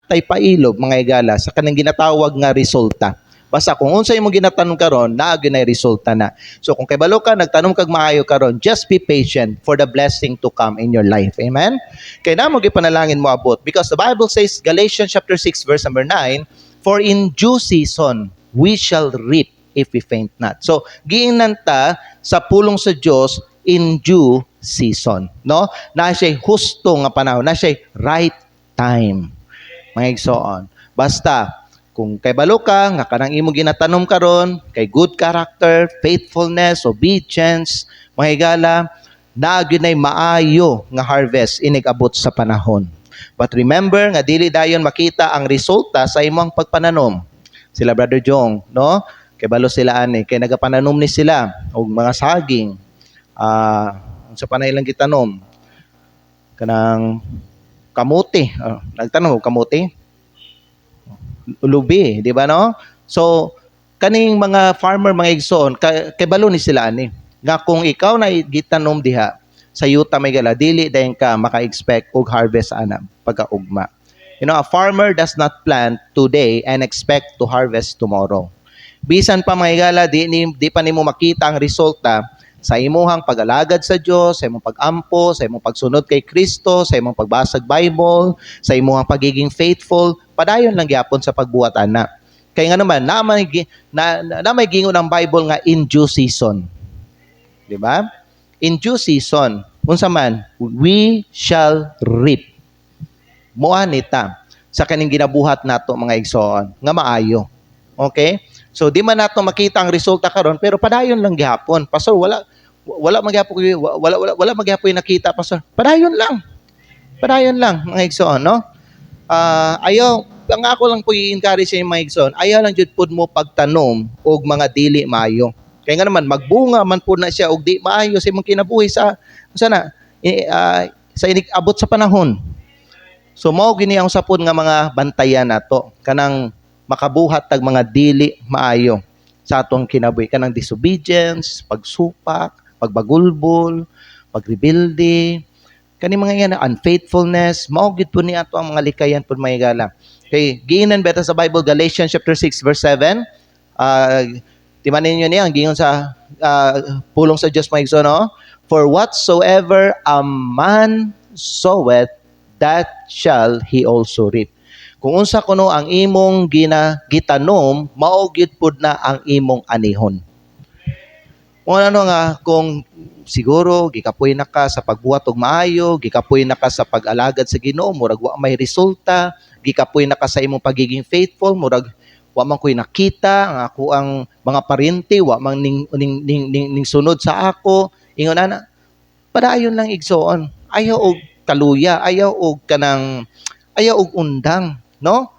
tay pailob mga igala sa kanang ginatawag nga resulta. Basta kung unsay mo ginatanong karon, naa gyud nay resulta na. So kung kay balo ka nagtanong kag maayo karon, just be patient for the blessing to come in your life. Amen. Kay namo gyud panalangin mo abot because the Bible says Galatians chapter 6 verse number 9, for in due season we shall reap if we faint not. So giingnan ta sa pulong sa Dios in due season, no? Na siya husto nga panahon, na siya right time. Mga igsoon. Basta kung kay balo ka nga kanang imo ginatanom karon kay good character, faithfulness, obedience, mga higala, naa gyud nay maayo nga harvest inigabot sa panahon. But remember nga dili dayon makita ang resulta sa imong pagpananom. Sila Brother Jong, no? Kay balo sila ani kay nagapananom ni sila og mga saging. Sa panay lang gitanom kanang kamote. Nagtanom og kamote. Ulubi, di ba no? So, kaning mga farmer, mga igsoon, kay balo ni sila ani. Nga kung ikaw na gitanom diha, sa yuta may gala, dili dayon ka maka-expect og harvest ana pagkaugma. You know, a farmer does not plant today and expect to harvest tomorrow. Bisan pa mga igala, di pa nimo makita ang resulta sa imuhang pag-alagad sa Dios, sa imong pag-ampo, sa imong pagsunod kay Kristo, sa imong pagbasag Bible, sa imuhang pagiging faithful, padayon lang gyapon sa pagbuhat ana. Kay nga naman na may gingon ang Bible nga in due season. Di ba? In due season, unsa man, we shall reap. Moanita sa kaning ginabuhat nato mga igsoon nga maayo. Okay? So di man nato makita ang resulta karon pero padayon lang gihapon. Pastor, wala magyapon nakita, pastor. Padayon lang. Padayon lang mga igsoon, no? Ayaw ang ako lang po i-encourage sa mga igsoon. Ayaw lang jud pud mo pagtanom og mga dili maayo. Kaya nga naman magbunga man pud na siya og di maayo sa imong kinabuhi sa abot sa panahon. So mao gini ang sapod nga mga bantayan nato kanang makabuhat tag mga dili maayo sa atong kinabuhi, kanang disobedience, pagsupak, pagbagulbol, pagrebelde, kani mga yan unfaithfulness, mao gid po ni ato ang mga likayan pud mga igala. Kay giinan beta sa Bible Galatians chapter 6 verse 7, timanin niyo niya ang giingon sa pulong sa Dios mga igsoon, no? For whatsoever a man soweth, that shall he also reap. Kung unsa kuno ang imong gitanom, mao gyud pud na ang imong anihon. Kung ano nga, kung siguro gikapoy na ka sa pagbuhat og maayo, gikapoy na ka sa pag-alagad sa Ginoo, murag wa may resulta, gikapoy na ka sa imong pagiging faithful, murag wa man koy nakita ang ako ang mga parente, wa man ning sunod sa ako, ingon ana, padayon lang igsoon. Ayaw og kaluya, ayaw og undang, no?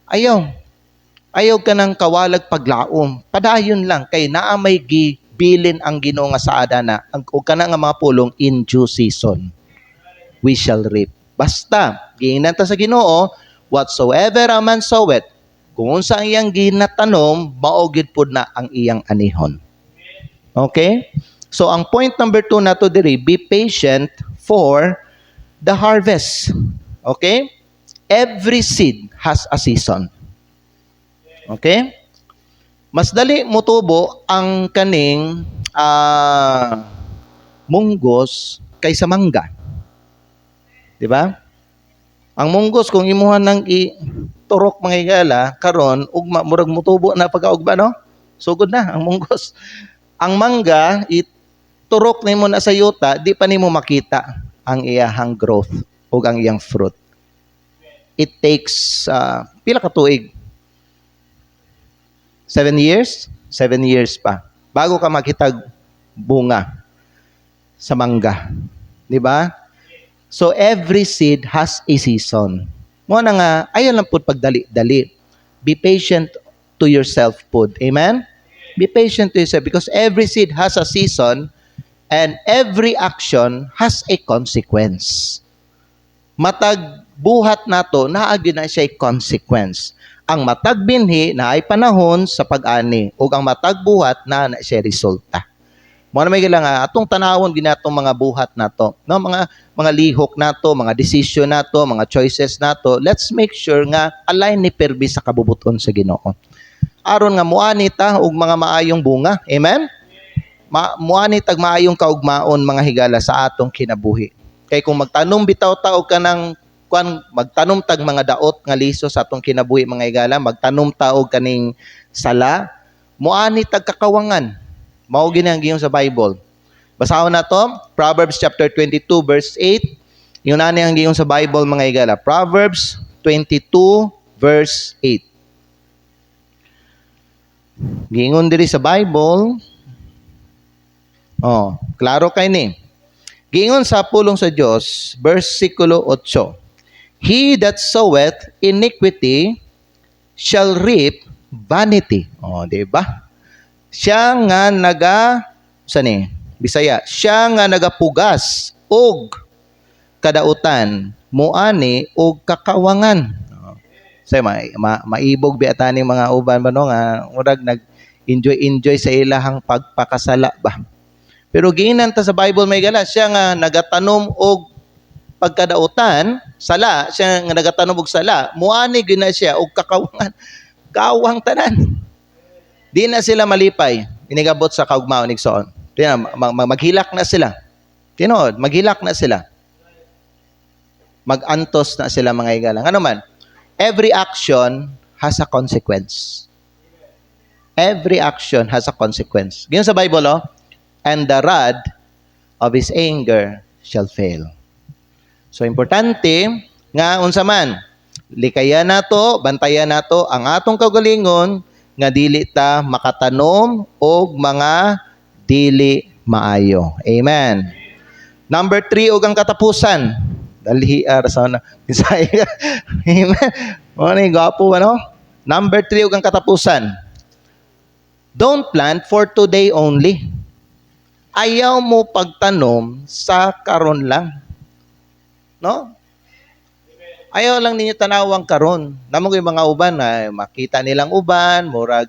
Ayaw ka ng kawalag paglaom. Padayon lang kay naa may gibilin ang Ginoo nga saada na o kana nga mga pulong in due season we shall reap. Basta giingnan ta sa Ginoo, whatsoever a man soweth, kung unsa ang iyang ginatanom, mao gid pud na ang iyang anihon. Okay? So ang point number 2 nato diri, be patient for the harvest. Okay? Every seed has a season. Okay? Mas dali mutubo ang kaning munggos kaysa mangga. 'Di ba? Ang munggos kung imuhan nang iturok mga igala karon ugma murag mutubo na pagkaugba, no? Sugod na ang munggos. Ang mangga iturok nimo na sa yuta, di pa nimo makita ang iyahang growth ug ang iyang fruit. It takes pila ka tuig? 7 years? 7 years pa. Bago ka makita bunga sa mangga. Di ba? So, every seed has a season. Mo na nga, ayaw lang po pagdali-dali. Be patient to yourself po. Amen? Be patient to yourself because every seed has a season and every action has a consequence. Matag buhat nato naagi na siya consequence. Ang matag binhi na ay panahon sa pag-ani ug ang matag buhat na siya resulta. Mo na may gila nga atong tanawon ginatong mga buhat nato, no? Mga lihok nato, mga decision nato, mga choices nato. Let's make sure nga align ni perbi sa kabubuton sa Ginoo. Aron nga muani ta og mga maayong bunga. Amen? Muani tag maayong kaugmaon mga higala sa atong kinabuhi. Kay kung magtanom bitaw ta og kanang magtanom tag mga daot nga liso sa atong kinabuhi mga higala, magtanom ta og kaning sala, muani tag kakawangan. Mao gini ang giyon sa Bible. Basahon na to, Proverbs chapter 22 verse 8. Yung nani ang giyon sa Bible mga higala. Proverbs 22 verse 8. Giingon diri sa Bible. Oh, klaro kay ni. Giingon sa pulong sa Dios, versikulo 8. He that soweth iniquity shall reap vanity. Oh, di ba? Siya nga Bisaya, siya nga nagapugas og kadautan, muani og kakawangan. Say maibog biata ni mga uban ba no nga murag nag-enjoy sa ilahang pagpakasala ba. Pero giinan ta sa Bible may gala, siya nga nagatanom og pagkadautan, sala, siya nga nagatanom og sala, muani gyud na siya og kakawangan. Kawang tanan. Di na sila malipay. Inigabot sa kaugmaon igsoon. Maghilak na sila. Tinuod, maghilak na sila. Magantos na sila mga higala. Ano man? Every action has a consequence. Every action has a consequence. Ganyan sa Bible, oh. And the rod of his anger shall fail. So, importante nga unsa man, likayan nato, bantayan nato ang atong kaugalingon nga dili ta makatanom og mga dili maayo. Amen. Number 3 og ang katapusan. Dali sana Bisaya. Amen. Mo ni gapo ano? Number 3 og ang katapusan. Don't plant for today only. Ayaw mo pagtanom sa karon lang. No? Ayaw lang ninyo tanawang karon. Namo yung mga uban na makita nilang uban, murag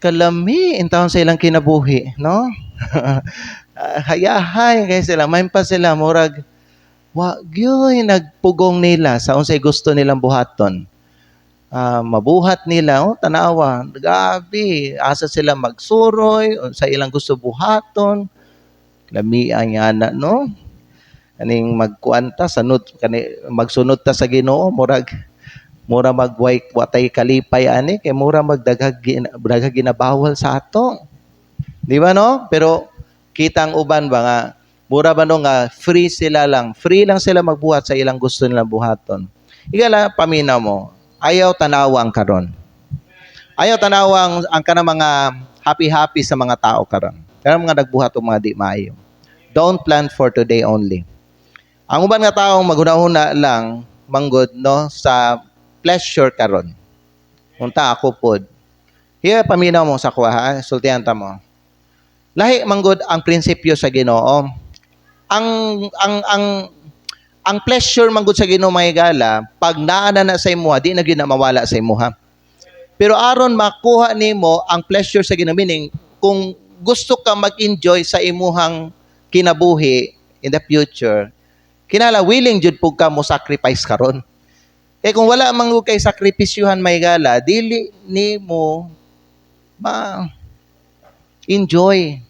kalami in taon sa ilang kinabuhi, no? Hayahay kay sila, may pa sila murag gyoy nagpugong nila sa unsay gusto nilang buhaton. Mabuhat nila, tanawa, gabi, asa sila magsuroy sa ilang gusto buhaton. Lami ang yana, no? Kaning magkuanta magsunod ta sa Ginoo mura watay kalipay ani kay mura daghag ginabawal sa ato. Di ba no? Pero kitang uban ba nga mura ba no nga free lang sila magbuhat sa ilang gusto nilang buhaton. Igala pamina mo, ayaw tanawang karon. Ayaw tanawang ang kanang mga happy sa mga tao karon. Kanang mga nagbuhat og mga di maayo. Don't plan for today only. Ang uban nga taong maghuna-huna lang manggod no sa pleasure karon. Unta ako pod. Hiya paminaw mo sa kuha, sultihan ta mo. Lahi manggod ang prinsipyo sa Ginoo. Ang pleasure manggod sa Ginoo mga higala, pag naana na sa imuha, di na gyud na mawala sa imuha. Pero aron makuha nimo ang pleasure sa Ginoo, meaning kung gusto ka mag-enjoy sa imuhang kinabuhi in the future, kinala willing jud pug ka mo sacrifice karon. Eh kung wala man kay sakripisyuhan may gala, dili nimo enjoy.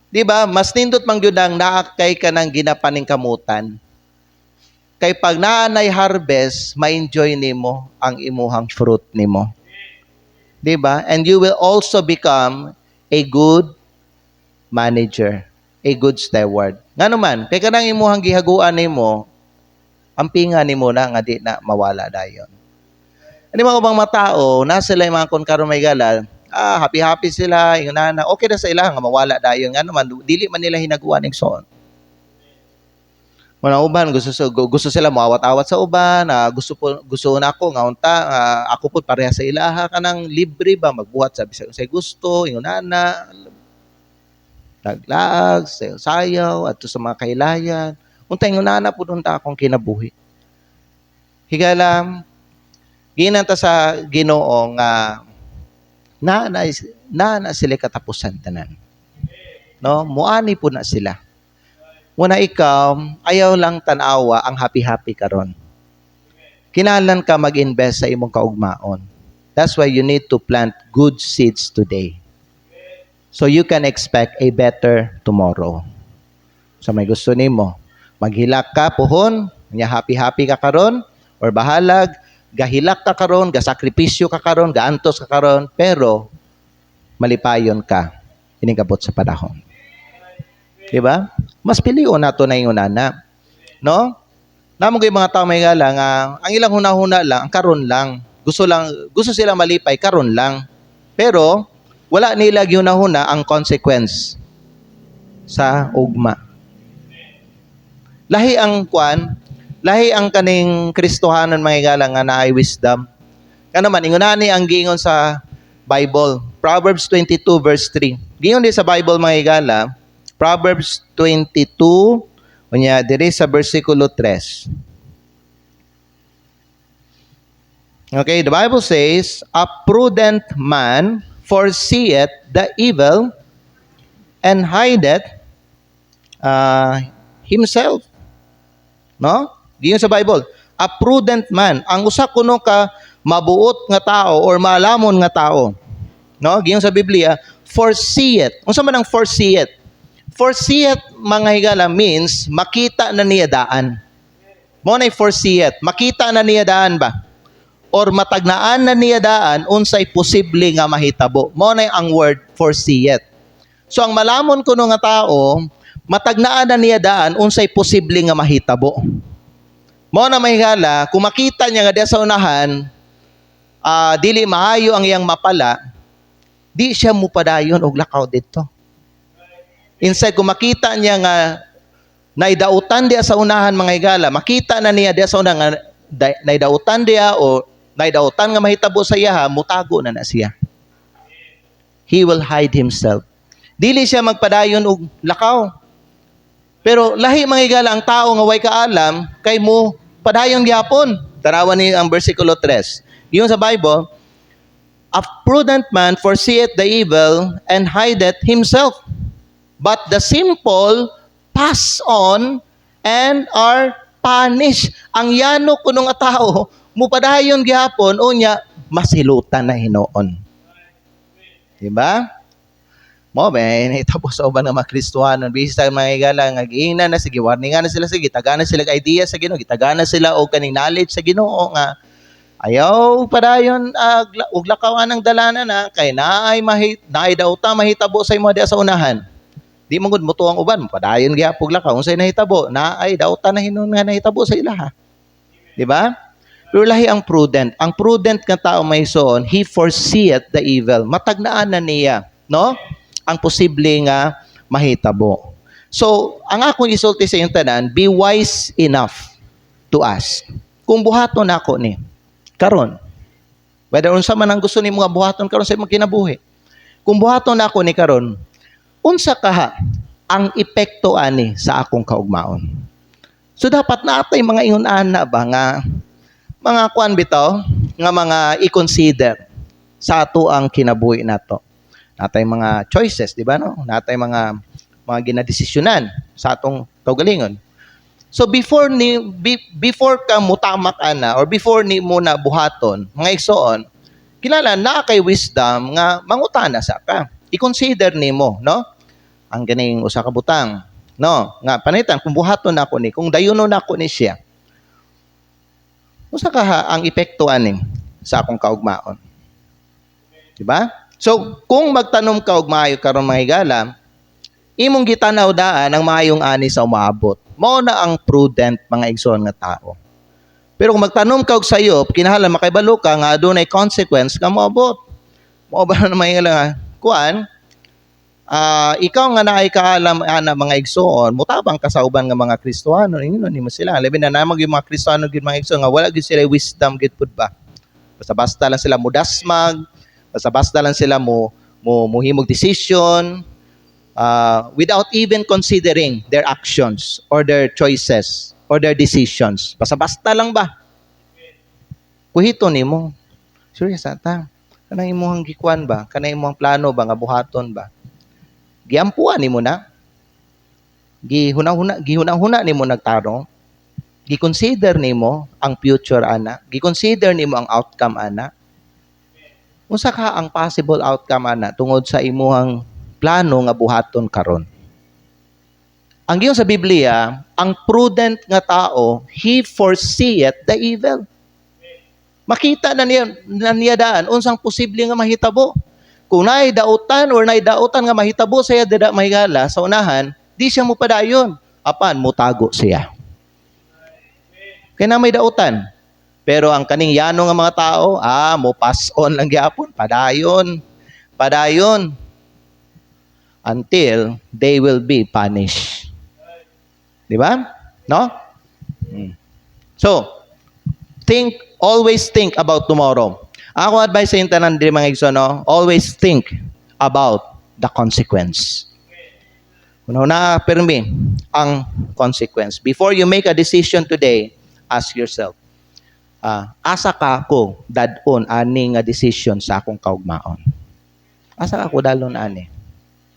Di ba? Mas nindot man gyud ang naakay ka ng ginapaning kamutan. Kay pag naanay harvest, ma-enjoy nimo ang imuhang fruit nimo. Di ba? And you will also become a good manager, a good steward. Ngano man, kay kanang imuhang gihaguan nimo, ampingan nimo na nga di na mawala dayon. Ani mga ubang matao, nasa sila mga kon karon may gala, happy sila, ingon na okay na sa ila nga mawala dayon. Ngano man dili man nila hinaguan ning soon. Mga uban gusto sila moawat-awat sa uban, gusto na ako nga unta ako pud pareha sa ilaha kanang libre ba magbuhat sa bisag sa gusto, ingon na naglaag, sayaw, at sa mga kailayan. Untay ingon na pud unta akong kinabuhi. Higala, ginanta sa Ginoo nga na sila katapusan tanan. No, muani po na sila. Muna ikaw, ayaw lang tanawa ang happy-happy karon. Kinahanglan ka mag-invest sa imong kaugmaon. That's why you need to plant good seeds today. So you can expect a better tomorrow. So may gusto nimo, maghilak ka pohon, nya happy-happy ka karon, or bahalag, gahilak ka karon, gasakripisyo ka karon, gaantos ka karon, pero malipayon ka inigabot sa panahon. Diba? Mas pilion nato na yung nana. No? Namo kay mga tao may gala nga ang ilang hunahuna lang, ang karon lang. Gusto silang malipay karon lang. Pero wala nila hunahuna ang consequence sa ugma. Lahi ang kaning Kristohanon mga gala nga naay wisdom. Kanaman ingunani ang giingon sa Bible, Proverbs 22 verse 3. Giingon di sa Bible mga igala, Proverbs 22, unya diri sa versikulo 3. Okay, the Bible says, a prudent man foreseeth the evil and hideth himself. No? Giingon sa Bible, a prudent man, ang usa kuno ka mabuot nga tao or maalamon nga tao. No? Giingon sa Biblia, foreseeth. Unsa man ang foreseeth? Foreseeth, mga higala, means makita na niya daan. Mo na foreseeth, makita na niya daan ba? Or matagnaan na niya daan, unsay posible nga mahitabo. Mo na ang word foreseeth. So ang malamon kuno nga tao, matagnaan na niya daan, unsay posible nga mahitabo. Mo na mahigala, kung makita niya nga diya sa unahan, dili maayo ang iyang mapala, di siya mupadayon og lakaw dito. Inside, kung makita niya nga naidautan diya sa unahan mga higala, makita na niya diya sa unahan nga naidautan diya o naidautan nga mahitabo sa iya, mutago na siya. He will hide himself. Dili siya magpadayon og lakaw. Pero lahi mga higala ang tao nga way kaalam kay mo padayon gyapon. Tanawan ni ang versikulo 3. Yun sa Bible, a prudent man foreseeth the evil and hideth himself. But the simple pass on and are punished. Ang yano kuno nga tao, mupadayon gihapon, unya, masilutan na hinoon. Diba? Mo, may tapos sa uban ng mga Kristohanon, bisita mga higala, nga giingnan na, sige, warningan na sila, sige, gitagana sila idea sa Ginoo, gitagana sila o kaning knowledge sa Ginoo, nga, ayaw padayon, ug lakawan ng dalanan na, kay naay daw ta mahitabo sa imo diya sa unahan. Di mangud mo tuwang uban, padayon gyapon lakaw unsay nahitabo, naay daw ta na hinon nga nahitabo sa ilaha. Di ba? Pero lahi ang prudent. Ang prudent nga tao may soon, he foreseeth the evil. Matagnaan na niya, no? Ang posible nga mahitabo. So, ang akong isulti sa iyong tanan, be wise enough to ask. Kung buhaton ako ni, karon, whether unsa man ang gusto ni mga buhaton karon sa imong kinabuhi. Kung buhaton ako ni karon, unsa kaha ang epekto ani sa akong kaugmaon. So dapat natay mga ingon ana ba nga mga kuan bitaw nga mga i-consider sa ato ang kinabuhi nato. Natay mga choices, di ba no? Natay mga ginadesisyonan sa atong kaugalingon. So before ka mutamak ana or before ni mo na buhaton, mga igsoon, kilala na kay wisdom nga mangutana sa ka. I-consider nimo, no? Ang ganing usa ka butang, no? Nga panitan kung buhaton nako ni, kung dayonon nako ni siya. Usa ka ang epekto aning sa akong kaugmaon. Di ba? So, kung magtanom ka og maayo karon mga higala, imong gitanaw daan ang maayong ani sa umaabot. Mao na ang prudent mga igsoon nga tao. Pero kung magtanom ka og sayop, kinahanglan makaibalo ka nga adunay consequence nga moabot. Mao ba na mga higala kuan? Ikaw nga naay kaalam ana mga igsoon, mutabang ka sa uban nga mga Kristohano, ingon nimo sila. Labi na namang yung mga Kristohano gid mga igsoon nga wala gid sila wisdom gid pud ba. Basta-basta lang sila mudasmag, basta-basta lang sila muhimog decision without even considering their actions or their choices or their decisions. Basta-basta lang ba? Kuhito nimo. Serious ata. Kanang imong gikuan ba? Kanang imong plano ba nga buhaton ba? giampuan nimo na, gihunahuna nimo nagtarong, gi-consider nimo ang future ana, gi-consider nimo ang outcome ana. Unsa ka ang possible outcome ana tungod sa imuhang plano nga buhaton karon? Ang giyon sa Biblia, ang prudent nga tao, he foreseeth the evil. Makita na niya daan unsang posible nga mahitabo. Kung naay dautan or naay dautan nga mahitabo sa iya dada mahigala sa unahan, di siya mo padayon. Apan mutago siya. Kaya na may dautan. Pero ang kaning yano nga mga tao, mo pass on lang gyapon, padayon. Padayon until they will be punished. Di ba? No? So, always think about tomorrow. Ako advice sa tanan diri mga igsoon, no? Always think about the consequence. Una permi ang consequence. Before you make a decision today, ask yourself, asa ka ako dadon ani nga decision sa akong kaugmaon? Asa ka ako dalon ani?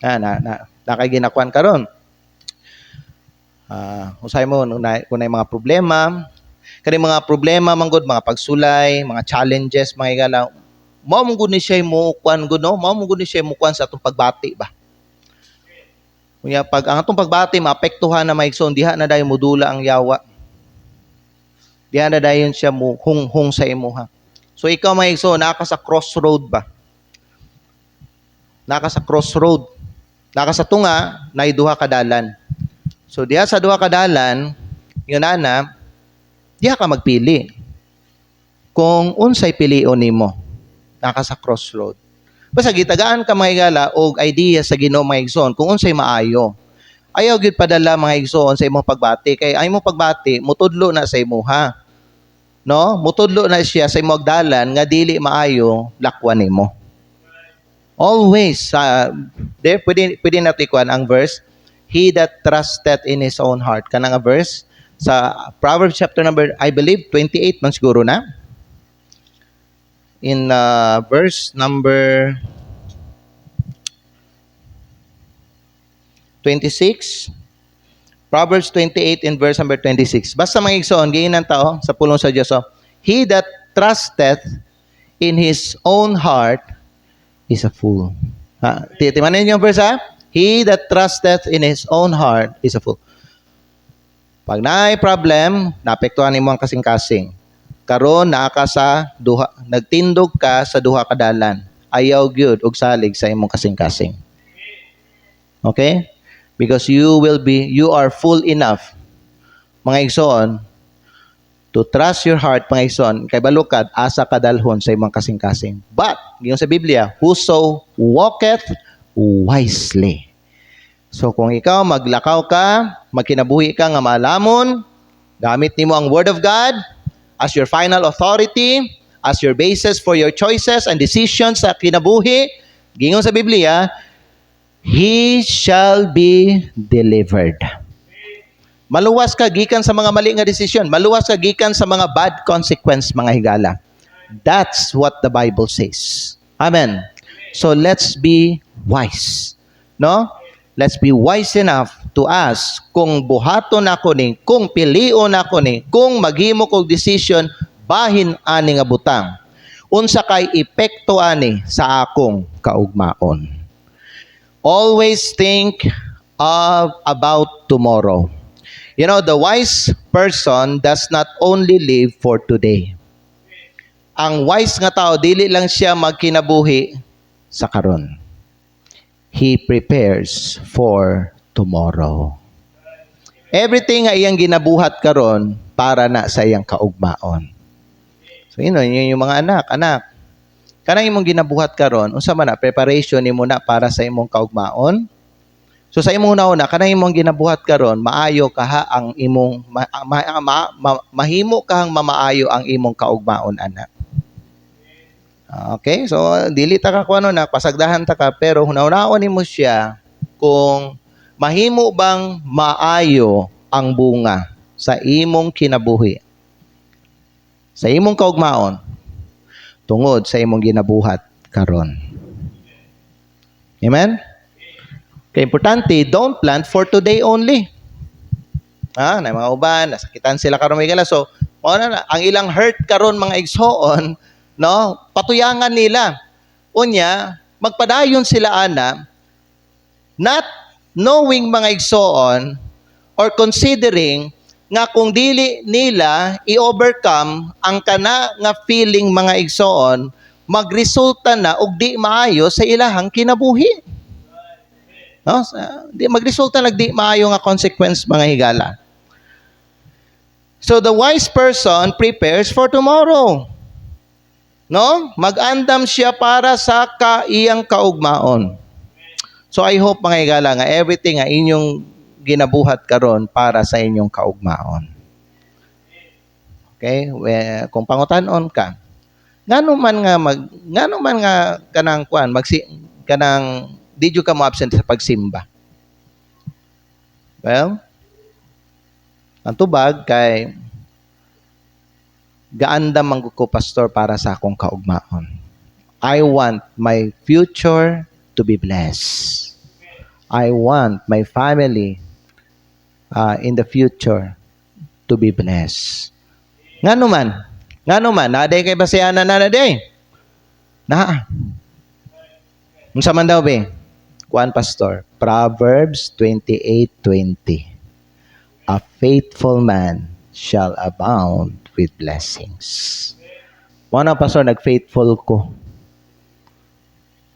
Kay ginakuan karon. Usay mo kung na mga problema, kani mga problema manggod, mga pagsulay, mga challenges, mga igala, mao mong gud ni siya mo kuan gud, no? Mao mong gud ni siya mo kuan sa atong pagbati ba. Kunya pag ang atong pagbati maapektuhan na maigsoon, diha na dayon modula ang yawa. Diha na dayon siya mo hung sa imuha. So ikaw maigsoon, naka sa crossroad ba? Naka sa crossroad. Naka sa tunga, nay duha ka dalan. So diha sa duha ka dalan, yun ana, diha ka magpili. Kung unsay pilion nimo, naka sa crossroad. Basta gitagaan ka mga igala og idea sa Ginoo mga igsoon kung unsay maayo. Ayaw gyud padala mga igsoon sa imong pagbati kay ay imong pagbati mutudlo na sa imuha. No? Mutudlo na siya sa imong dalan nga dili maayo lakwan nimo. Always pwede natikwan ang verse, he that trusted in his own heart. Kanang verse sa Proverbs chapter number, I believe 28 man siguro na. In verse number 26, Proverbs 28 in verse number 26. Basta mga igsoon, giinan tao sa pulong sa Dios. He that trusteth in his own heart is a fool. Timanin yung verse ha? He that trusteth in his own heart is a fool. Pag naay problem, naapektuhan nimo ang kasing-kasing. Karon naa ka sa duha, nagtindog ka sa duha ka dalan. Ayaw gyud og salig sa imong kasing-kasing. Okay? Because you are full enough, mga igsoon, to trust your heart, mga igsoon, kay balukad, asa kadalhon sa imong kasing-kasing. But, giyon sa Biblia, whoso walketh wisely. So, kung ikaw maglakaw ka, magkinabuhi ka nga malamon, gamit nimo ang Word of God as your final authority, as your basis for your choices and decisions sa kinabuhi, giyon sa Biblia, he shall be delivered. Maluwas ka gikan sa mga mali nga desisyon. Maluwas ka gikan sa mga bad consequence, mga higala. That's what the Bible says. Amen. So let's be wise. No? Let's be wise enough to ask kung buhaton ako ni, kung pilion ako ni, kung maghimo kog decision, bahin ani nga butang. Unsa kay epekto ani sa akong kaugmaon. Always think about tomorrow. You know, the wise person does not only live for today. Ang wise nga tao, dili lang siya magkinabuhi sa karon. He prepares for tomorrow. Everything nga iyang ginabuhat karon para na sa iyang kaugmaon. So, yun yung mga anak. Kanang imong ginabuhat karon, unsa man na preparation nimo na para sa imong kaugmaon? So sa imong una, kanang imong ginabuhat karon, maayo ka ang imong mahimo kahang mamaayo ang imong kaugmaon ana. Okay? So dili ta ka kuno na pasagdahan ta ka, pero hunaw-hunaon nimo siya kung mahimo bang maayo ang bunga sa imong kinabuhi. Sa imong kaugmaon tungod sa imong ginabuhat karon. Amen? Kaya importante, don't plant for today only. Na mga uban, nasakitan sila karon may gala. So, ang ilang hurt karon mga igsoon, no? Patuyangan nila. Unya, magpadayon sila ana, not knowing mga igsoon, or considering nga kung dili nila i-overcome ang kana nga feeling mga igsoon, magresulta na og di maayo sa ilahang kinabuhi. No? Di magresulta nagdi maayo nga consequence mga higala. So the wise person prepares for tomorrow. No? Mag-andam siya para sa iyang kaugmaon. So I hope mga higala nga everything nga inyong ginabuhat karon para sa inyong kaugmaon. Okay? Kung pangutanon ka, ngano man nga kanang kanang di ka mo absent sa pagsimba. Well, ang tubag kay gaanda man ko pastor para sa akong kaugmaon. I want my future to be blessed. I want my family in the future to be blessed. Ngano man, naday kay baseana na naday. Na. Unsa man daw be? Kuan pastor, Proverbs 28:20. A faithful man shall abound with blessings. Mo na pastor nag-faithful ko.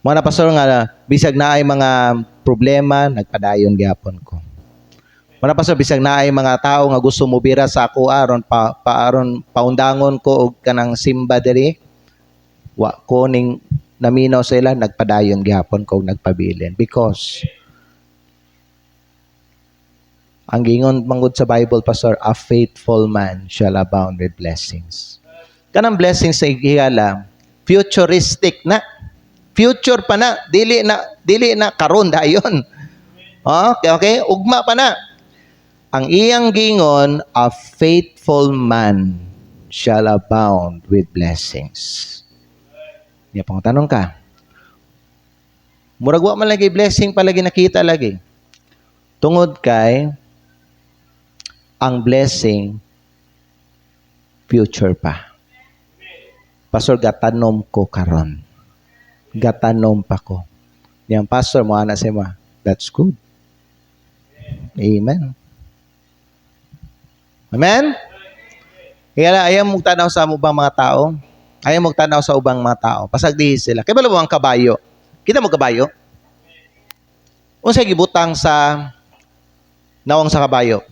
Mo na pastor nga bisag naay mga problema nagpadayon gyapon ko. Mo na pastor bisag naay mga tao nga gusto mobira sa ako aron paaron paundangon ko og kanang simba diri. Wa ko ning naminaw sa ila nagpadayon gyapon ko og nagpabilin because ang gingon manggod sa Bible, pastor, a faithful man shall abound with blessings. Kanang blessings sa higala, futuristic na. Future pa na, dili na karon dayon. Okay, ugma pa na. Ang iyang gingon, a faithful man shall abound with blessings. Niya pang tanong ka. Murag wa man lagi blessing palagi nakita lagi. Tungod kay ang blessing, future pa. Pastor, gatanom ko karon. Gatanom pa ko. Yang pastor mo ana sa mo, that's good. Amen. Amen? Kaya ayaw mong tanaw sa ubang mga tao. Ayaw mong tanaw sa ubang mga tao. Pasagdihi sila. Kaya bala mo ang kabayo. Kita mo kabayo? Unsa gibutang sa nawang sa kabayo?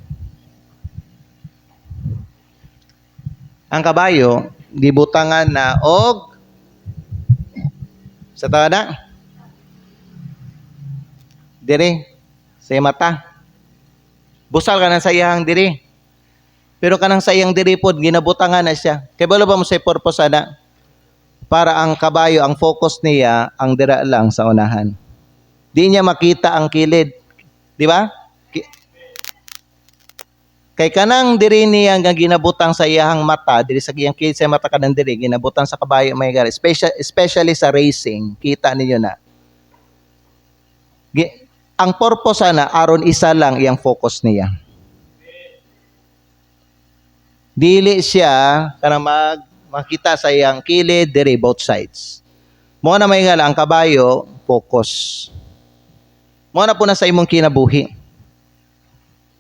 Ang kabayo, gibutangan na og sa tada diri sa mata. Busal ka na sa iyang diri. Pero kanang sa iyang diri pod ginabutangan na siya. Kay bala ba mo sa purpose ana? Para ang kabayo, ang focus niya ang dira lang sa unahan. Di niya makita ang kilid. Di ba? Kay kanang diri niya nga ginabutang sa iyang mata, diri sa iyang kilid sa mata kanang diri ginabutang sa kabayo may gali. Especially sa racing, kita ninyo na. Ang purpose na aron isa lang iyang focus niya. Dili siya kanang makita sa iyang kilid diri both sides. Mo na may ngala ang kabayo focus. Mo na po na sa imong kinabuhi.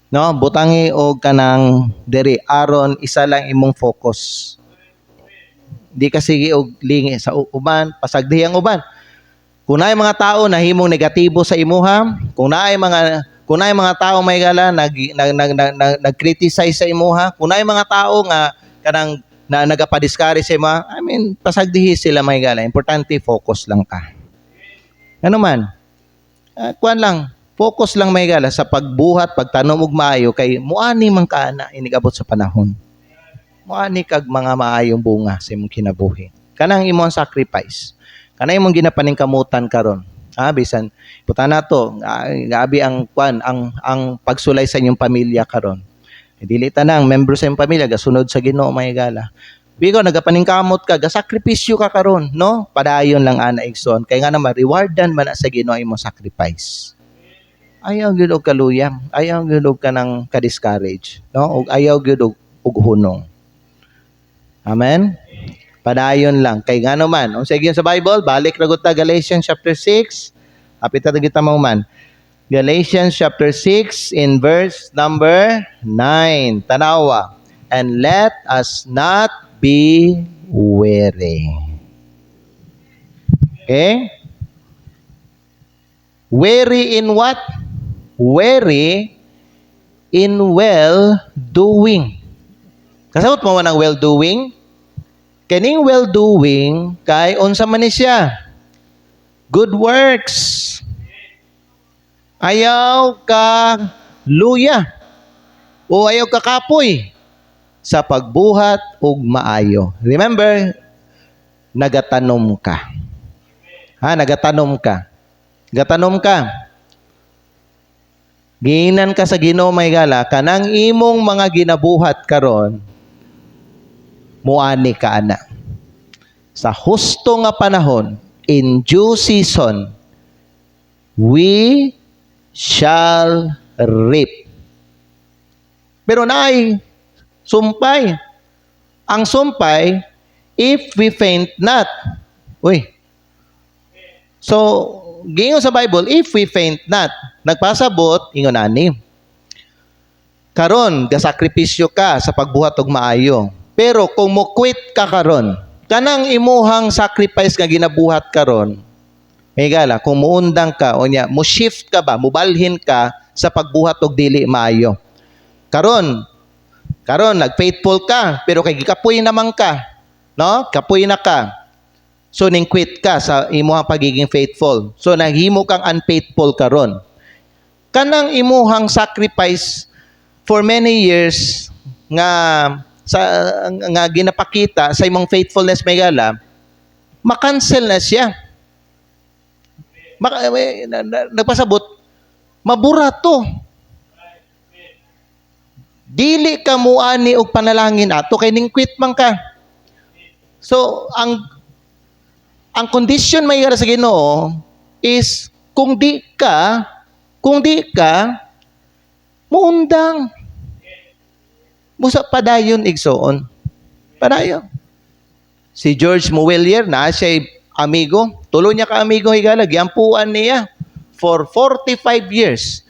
No, butangi og kanang diri aron isa lang imong focus. Di ka sige og lingi sa uban, pasagdi ang uban. Kung naay mga tao na himong negatibo sa imuha, kung naay mga tao may gala nag-criticize sa imuha, kung naay mga tao nga kanang nagapadiskare sa imuha, pasagdihi sila may gala. Importante focus lang ka. Ano man? Kuan lang. Focus lang may gala sa pagbuhat, pagtanom og maayo kay muani man kana inigabot sa panahon. Muani kag mga maayong bunga sa imong kinabuhi. Kanang imong sacrifice. Kanang imong ginapaningkamutan karon. Bisan puta nato, gabi ang pagsulay sa inyong pamilya karon. Dili tanang member sa imong pamilya gasunod sa Ginoo may gala. Bigo nagapaningkamot ka, gasakripisyo ka karon, no? Padayon lang ana igsoon. Kay nga naman rewardan man sa Ginoo imong sacrifice. ayaw gyud og kaluyang, ayaw gyud og kanang ka-discourage, no? Og ayaw gyud og hunong. Amen. Padayon lang kay ngano man. Unsa gyud sa Bible? Balik ra gud ta Galatians chapter 6. Apit ta kita mo man. Galatians chapter 6 in verse number 9. Tanawa. And let us not be weary. Okay? Weary in what? Weary in well-doing. Kasabot mo man ang well-doing? Kaning well-doing, kay unsa man ni siya? Good works. Ayaw ka luya. O ayaw ka kapoy sa pagbuhat ug maayo. Remember, nagatanom ka. Nagatanom ka. Gatanom ka. Giinan ka sa Ginoo may gala, kanang imong mga ginabuhat karon, muani ka ana. Sa husto nga panahon, in due season, we shall reap. Pero naay sumpay. Ang sumpay, if we faint not. Uy. So, gingon sa Bible, if we faint not, nagpasabot, ingon ani. Karon, gasakripisyo ka sa pagbuhat og maayo. Pero kung mo quit ka karon, kanang imuhang sacrifice nga ginabuhat karon, may gala, kung muundang ka, o niya, mo shift ka ba, mubalhin ka sa pagbuhat og dili maayo. Karon, nag-faithful ka, pero kay gikapoy naman ka, no? Kapoy na ka. So, ning quit ka sa imuhang pagiging faithful. So, naghimo kang unfaithful karon. Kanang imuhang sacrifice for many years nga ginapakita sa imong faithfulness may gala, makancel na siya. Nagpasabot, mabura to. Dili ka muani og panalangin ato kay ning quit man ka. So, ang condition may gala sa Ginoo is kung di ka muundang. Musa padayon igsoon. Padayon. Si George Muwelier na siya amigo, tulo niya ka amigo higala, giampuan niya for 45 years.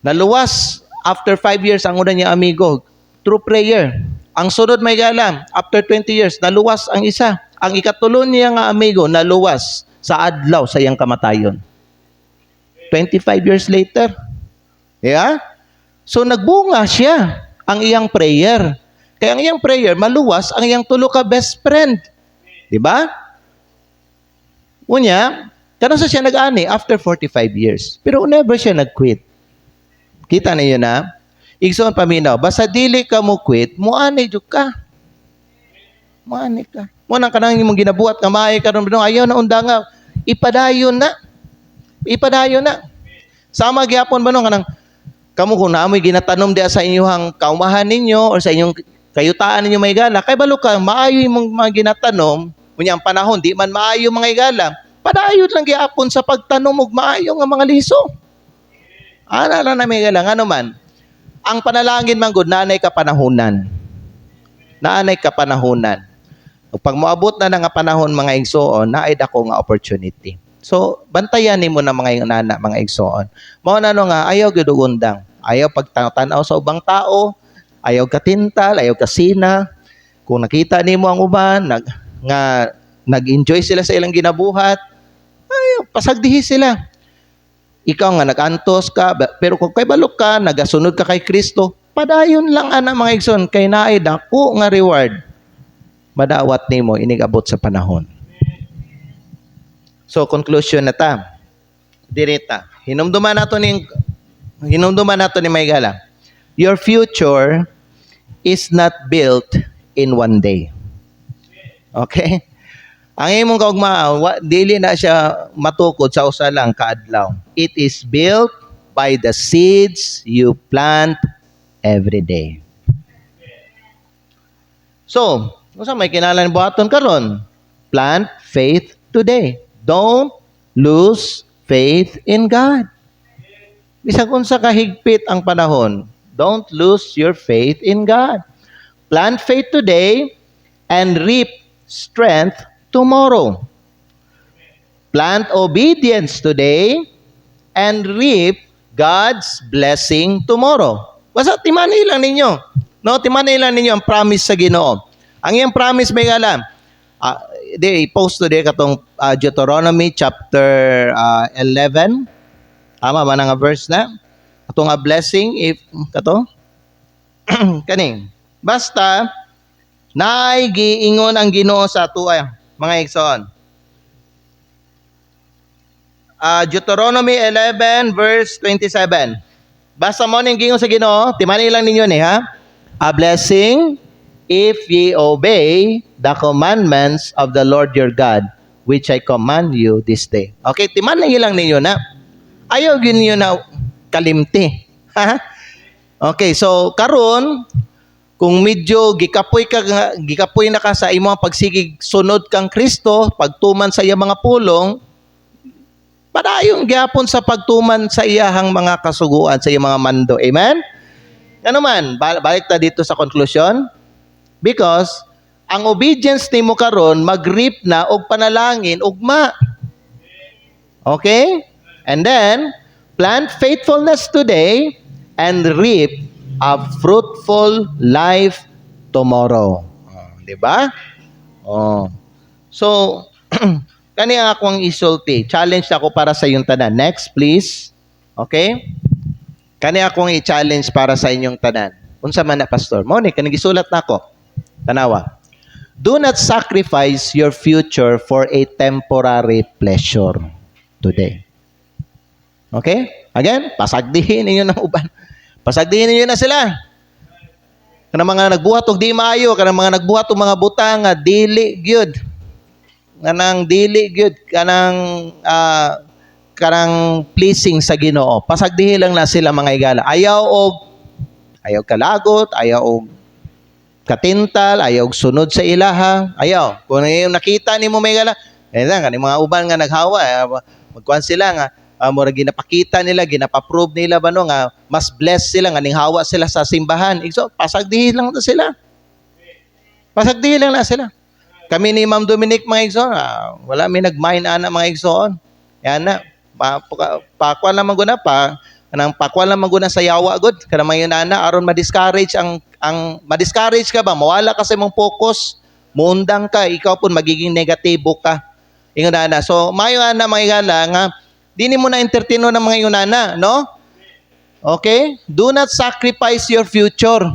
Naluwas after 5 years ang una niya amigo through prayer. Ang sunod may gala, after 20 years naluwas ang isa. Ang ikatulo niya nga amigo naluwas sa adlaw sa iyang kamatayon. 25 years later. Yeah? So nagbunga siya ang iyang prayer. Kaya ang iyang prayer maluwas ang iyang tulo ka best friend. Di ba? Unya, kanang sa siya nag-ani after 45 years. Pero never siya nag-quit. Kita niyo na? Igsoon paminaw, basta dili ka mo quit, muani jud ka. Muani ka. Mo nang kanang imong ginabuhat nga maay karon ayaw na undanga, ipadayon na. Ipadayon na. Sama gyapon ba no kanang kamo kung naamoy ginatanom diya sa inyong kaumahan ninyo or sa inyong kayutaan ninyo may gala, kay balo ka maayo imong mga ginatanom, unya ang panahon di man maayo mga igala, padayon lang gyapon sa pagtanom og maayo nga mga liso. Ana lang na may gala ngano man. Ang panalangin man gud nanay ka panahonan. Naanay ka panahonan. Ug pag moabot na nga panahon mga igsoon, naay dako nga opportunity. So, bantayan nimo na mga nana, mga igsoon. Mao na no nga ayaw gyud undang. Ayaw pagtanaw sa ubang tao, ayaw ka tintal, ayaw ka sina. Kung nakita nimo ang uban nag-enjoy sila sa ilang ginabuhat, ayaw pasagdihi sila. Ikaw nga nag-antos ka, pero kung kay balok ka, nagasunod ka kay Kristo, padayon lang ana mga igsoon kay naay dako nga reward. Madawat nimo inigabot sa panahon. So conclusion na ta. Direta. Hinumduman nato ni Maygala. Your future is not built in one day. Okay? Ang imong kaugmao, dili na siya matukod sa usa lang kaadlaw. It is built by the seeds you plant every day. So, unsa may kinahanglan buhaton karon? Plant faith today. Don't lose faith in God. Bisag unsa kahigpit ang panahon, don't lose your faith in God. Plant faith today and reap strength tomorrow. Plant obedience today and reap God's blessing tomorrow. Basta timanay lang ninyo. No, timanay lang ninyo ang promise sa Ginoo. Ang iyang promise may alam. I-post today katong Deuteronomy chapter 11. Tama ba nga verse na? Katong a blessing if kato kaning. Basta naay giingon ang Ginoo sa ato mga igsoon. Deuteronomy 11 verse 27. Basta mo ning gingon sa Ginoo, timanay lang ninyo ni ha. A blessing if ye obey the commandments of the Lord your God, which I command you this day. Okay, timanay lang ninyo na. Ayaw yun yun na kalimti. Okay, so karon kung medyo gikapoy na ka sa imong pagsigig sunod kang Kristo, pagtuman sa iyang mga pulong, padayong gyapon sa pagtuman sa iyahang mga kasuguan, sa iyang mga mando. Amen? Ano man, balik ta dito sa conclusion. Because ang obedience nimo karon mag-reap na og panalangin ugma. Okay? And then, plant faithfulness today and reap a fruitful life tomorrow. Di ba? So, kani ang akong isulti. Challenge ako para sa iyong tanan. Next, please. Okay? Kani akong i-challenge para sa inyong tanan. Unsa man na, Pastor? Moni, kani gisulat na ako. Tanawa. Do not sacrifice your future for a temporary pleasure today. Okay? Again, pasagdihin ninyo ng uban. Pasagdihin ninyo na sila. Kanang mga nagbuhat og di maayo, kanang mga nagbuhat og mga butang nga dili gyud. Kanang dili gyud, kanang pleasing sa Ginoo. Pasagdihin lang na sila mga igala. Ayaw kalagot, ayaw og katintal, ayaw og sunod sa ilaha, ayaw. Kung nakita nimo may igala, kaning mga uban nga naghawa, magkuan sila nga mura ginapakita nila, ginapaprove nila ba no nga mas blessed sila nga ning hawa sila sa simbahan. So pasagdihin lang na sila. Pasagdihin lang na sila. Kami ni Ma'am Dominic mga igsoon, wala mi nagmain ana mga igsoon. Yan na, pakuan naman guna pa, kanang pakuan naman guna sa yawa gud, kanang mayon ana aron ma-discourage ang ma-discourage ka ba, mawala ka sa imong focus, muundang ka, ikaw pun magiging negatibo ka. Ingon ana. So mayo ana mga igala nga dini mo na entertaino ng mga yunana, no? Okay? Do not sacrifice your future.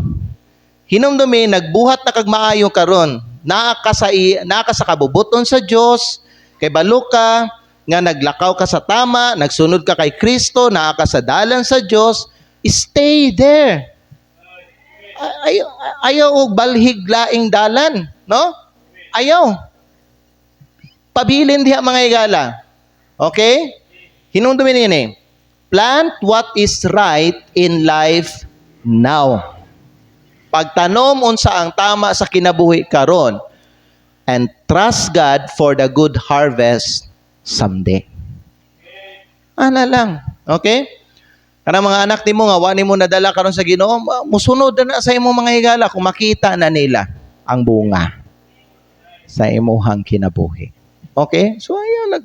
Hinumdumi, nagbuhat na kag maayo karon. Naa ka sa kabubuton sa Dios, kay balo ka nga naglakaw ka sa tama, nagsunod ka kay Kristo, naa ka sa dalan sa Dios, stay there. Ayaw og balhig laing dalan, no? Ayaw. Pabilin diha mga igala. Okay? Hinumdumi ni plant what is right in life now. Pagtanom unsa ang tama sa kinabuhi karon and trust God for the good harvest someday. Ana lang, okay? Kanang mga anak nimo nga wa nimo nadala karon sa Ginoo, musunod na sa imong mga higala kung makita na nila ang bunga sa imong kinabuhi. Okay? So ayaw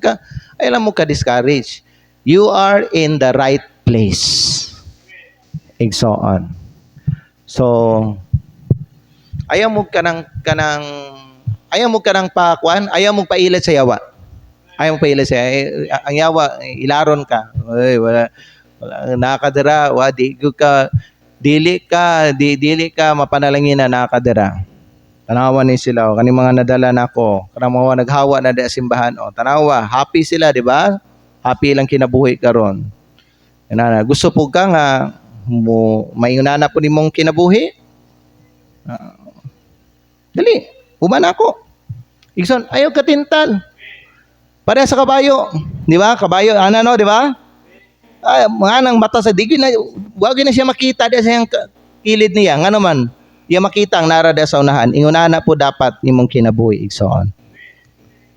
lang mo ka-discourage. You are in the right place. And so on. So, ayaw mo kanang pakuan, ayaw mo pailit sa yawa. Ayaw mo pailit sa ang yawa, ilaron ka. Oy, wala nakadira, dili ka mapanalangin na nakadira. Tanawa ni sila, kani mga nadala nako, kanang mga naghawa na sa simbahan, tanawa, happy sila, di ba? Happy lang kinabuhi karon. Gusto po ka nga mayunana po nimong kinabuhi. Dali, uman ako. Igsoon, ayaw katintal. Pareha sa kabayo, di ba? Kabayo, no, di ba? Mga nang mata sa digin na, wag na siya makita di sa kilid niya. Nga naman, iya makita ang narada sa unahan. Ingunana po dapat nimong kinabuhi. Igsoon.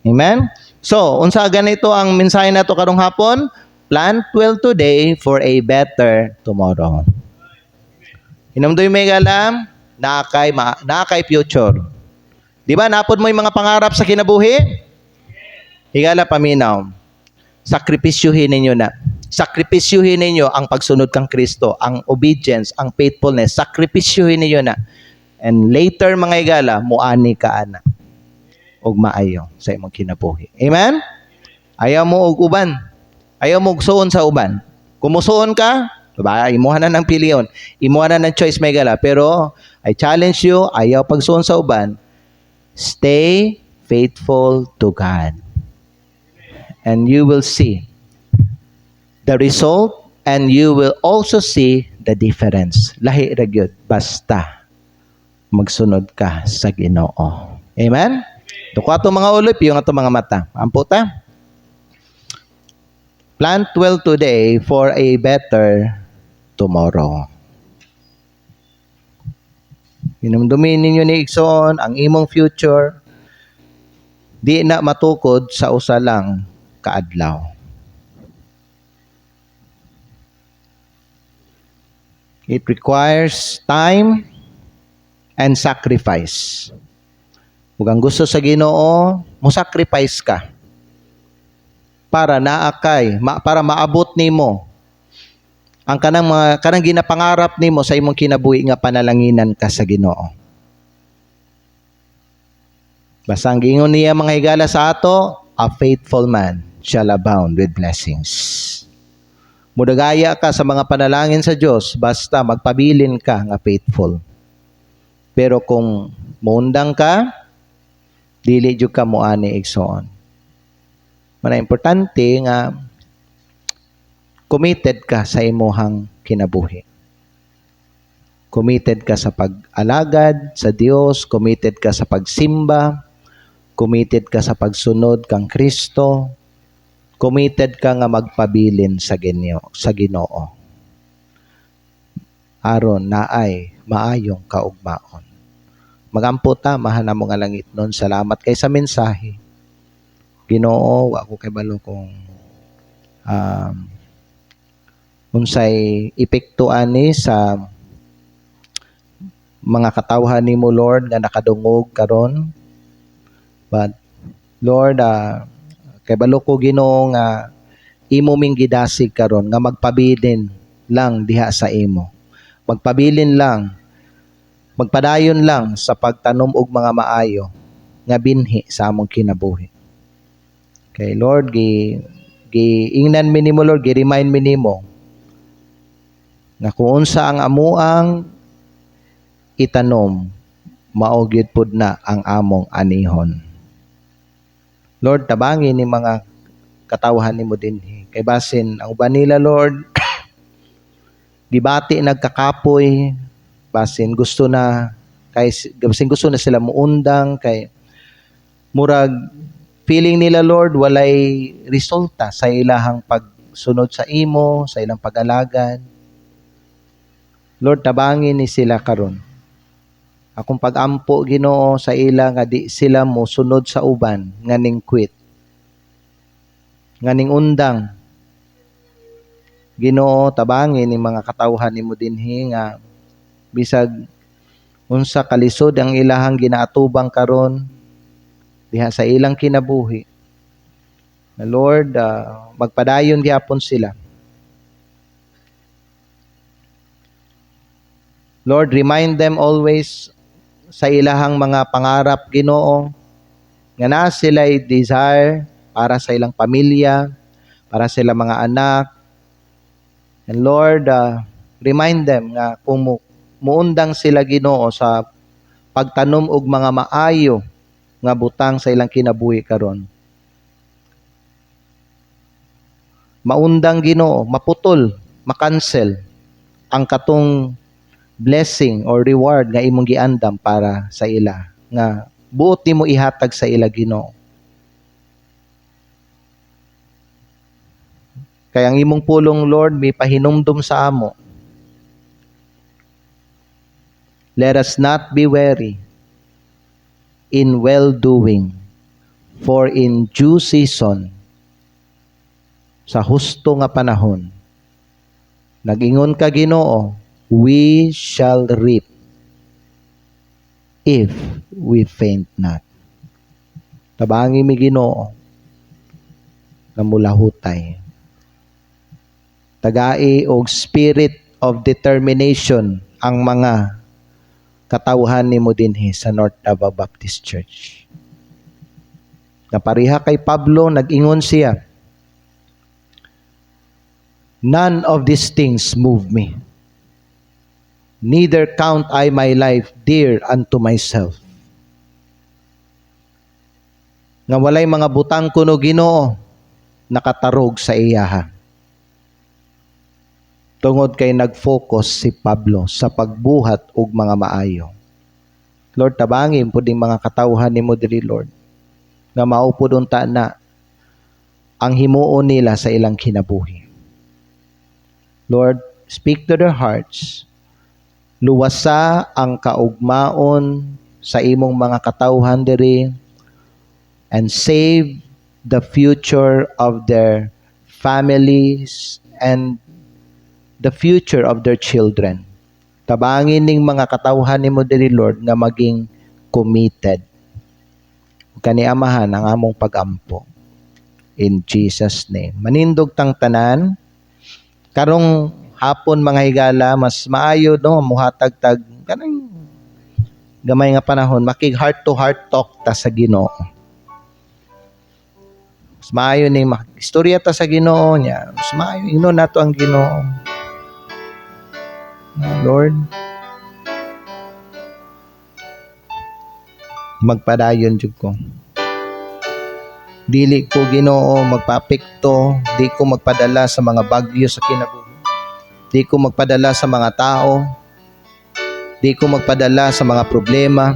Amen? So, unsa ganito ang mensahe nato karong hapon? Plant well today for a better tomorrow. Hinumdoy may galam, nakay future. Di ba, napod mo yung mga pangarap sa kinabuhi? Higala paminaw, sakripisyuhin ninyo na. Sakripisyuhin ninyo ang pagsunod kang Kristo, ang obedience, ang faithfulness. Sakripisyuhin ninyo na. And later, mga higala, muani ka ana. Og maayo sa imong kinabuhi. Amen? Ayaw mo og uban. Ayaw mo suon sa uban. Kumusuon ka, diba? Imuha na ng piliyon. Imuha na ng choice, may gala. Pero, I challenge you, ayaw pagsuon sa uban, stay faithful to God. And you will see the result and you will also see the difference. Lahi ra gyud basta magsunod ka sa Ginoo. Amen? Duko ato mga ulo, yung ato mga mata. Ampo ta? Plant well today for a better tomorrow. Hinumdumin ninyo ni Ikson ang imong future. Di na matukod sa usa lang kaadlaw. It requires time and sacrifice. Ug ang gusto sa Ginoo, mo sacrifice ka para para maabot nimo ang kanang ginapangarap nimo sa imong kinabuhi nga panalanginan ka sa Ginoo. Basta ang giingon niya mga higala sa ato, a faithful man shall abound with blessings. Mudagaya ka sa mga panalangin sa Dios basta magpabilin ka nga faithful. Pero kung muundang ka, dili jud ka moani igsoon. Mana importante nga committed ka sa imuhang kinabuhi. Committed ka sa pag-alagad sa Dios, committed ka sa pagsimba, committed ka sa pagsunod kang Kristo, committed ka nga magpabilin sa Ginoo. Aron naay maayong kaugmaon. Magampo ta, mahal na mo nga langit nun. Salamat kay sa mensahe. Ginoo, ako kay balo kung unsay epekto ani sa mga katawhan nimo Lord nga nakadungog karon. But Lord, kay balo ko Ginoo nga imo ming gidasig karon nga magpabilin lang diha sa imo. Magpabilin lang, magpadayon lang sa pagtanom og mga maayo nga binhi sa among kinabuhi. Kay Lord, giingnan mi nimo Lord, gi-remind mi nimo nga kung unsa ang amuang itanom, mao gyud pud na ang among anihon. Lord, tabangin ni mga katawhan nimo dinhi. Kay basin ang uban nila Lord, gibati nagkakapoy, basin gusto na sila muundang kay murag feeling nila Lord walay resulta sa ilahang pagsunod sa imo, sa ilang pag-alagad. Lord, tabangin ni sila karon. Akong pag-ampo Ginoo sa ila nga di sila mo sunod sa uban nganing quit. Nganing undang. Ginoo, tabangin ni mga katawhan nimo dinhi nga bisag unsa kalisod ang ilahang ginaatubang karon diha sa ilang kinabuhi. Na Lord, magpadayon gyapon sila. Lord, remind them always sa ilahang mga pangarap, Ginoo, nga na sila'y desire para sa ilang pamilya, para sa ilang mga anak. And Lord, remind them nga kung muundang sila Ginoo sa pagtanom og mga maayo nga butang sa ilang kinabuhi karon. Maundang Ginoo, maputol, makancel ang katong blessing or reward nga imong giandam para sa ila nga buot nimo ihatag sa ila Ginoo. Kaya ang imong pulong Lord may pahinumdum sa amo. Let us not be weary in well-doing, for in due season sa husto nga panahon. Nag-ingon ka Ginoo, we shall reap if we faint not. Tabangi mi Ginoo na mulahutay. Tagai og spirit of determination ang mga katawhan nimo dinhi sa North Davao Baptist Church. Napariha kay Pablo, nag-ingon siya, none of these things move me. Neither count I my life dear unto myself. Nga walay mga butang kuno Ginoo nakatarog sa iyaha. Tungod kay nag-focus si Pablo sa pagbuhat og mga maayo. Lord, tabangin po ding mga katawhan nimo diri Lord, nga maupod unta na ang himuon nila sa ilang kinabuhi. Lord, speak to their hearts. Luwasa ang kaugmaon sa imong mga katawhan diri and save the future of their families and the future of their children. Tabangin ning mga katawhan nimo diri Lord nga maging committed. Kani amahan ang among pagampo. In Jesus name. Manindog tang tanan. Karong hapon mga higala, mas maayo no muhatag-tag kanang gamay nga panahon makig heart to heart talk ta sa Ginoo. Mas maayo ni istorya ta sa Ginoo niya. Mas maayo ingnon nato ang Ginoo. Lord, magpadayon jud ko. Dili ko Ginoo magpaapekto, di ko magpadala sa mga bagyo sa kinabuhi. Di ko magpadala sa mga tao. Di ko magpadala sa mga problema.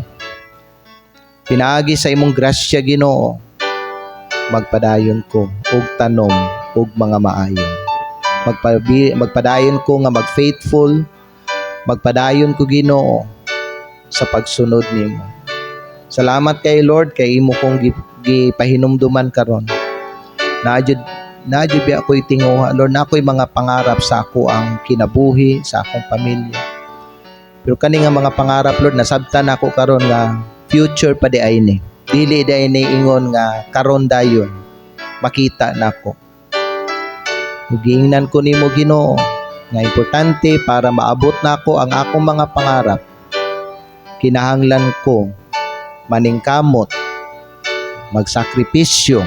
Pinaagi sa imong grasya Ginoo, magpadayon ko og tanom og mga maayo. Magpadayon ko nga mag-faithful. Magpadayon ko Ginoo sa pagsunod nimo. Salamat kay Lord kay imo kong gipahinumduman karon. Naadjud biya ako'y tinguha Lord, na ako'y mga pangarap sa ako ang kinabuhi sa akong pamilya. Pero kani nga mga pangarap Lord nasabtan ako karon nga future pa di ay ni. Dili di ay ni ingon nga karon dayon makita nako. Giingnan ko nimo Ginoo nga importante para maabot nako ang akong mga pangarap. Kinahanglan ko maningkamot, magsakripisyo.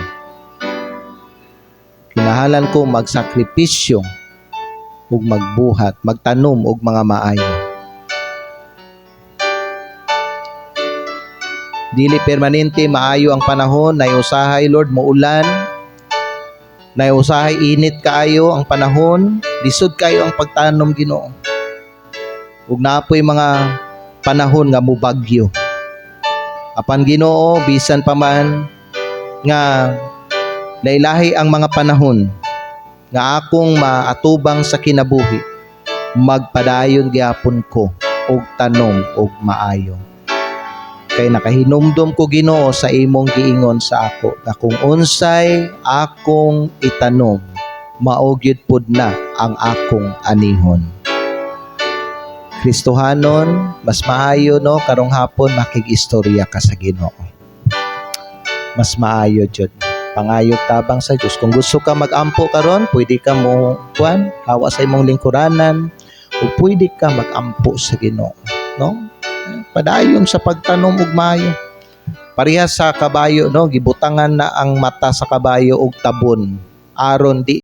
Kinahanglan ko magsakripisyo ug magbuhat, magtanom og mga maayo. Dili permanente maayo ang panahon, nay usahay Lord muulan. Nay usahay init kaayo ang panahon, lisod kayo ang pagtanom Ginoo. Ug naapoy mga panahon nga mubagyo. Apan Ginoo, bisan pa man nga lailahi ang mga panahon nga akong maatubang sa kinabuhi, magpadayon gyapon ko og tanom og maayo. Kay nakahinumdum ko Ginoo sa imong giingon sa ako na kung unsay akong itanom, mao gyud pud na ang akong anihon. Kristohanon, mas maayo no karong hapon makig-istorya ka sa Ginoo. Mas maayo jud. Pangayog tabang sa Dios. Kung gusto ka mag-ampo karon, pwede ka mo hawa sa imong lingkuranan o pwede ka mag-ampo sa Ginoo, no? Padayon sa pagtanom og maayo. Pareha sa kabayo no, gibutangan na ang mata sa kabayo og tabon aron di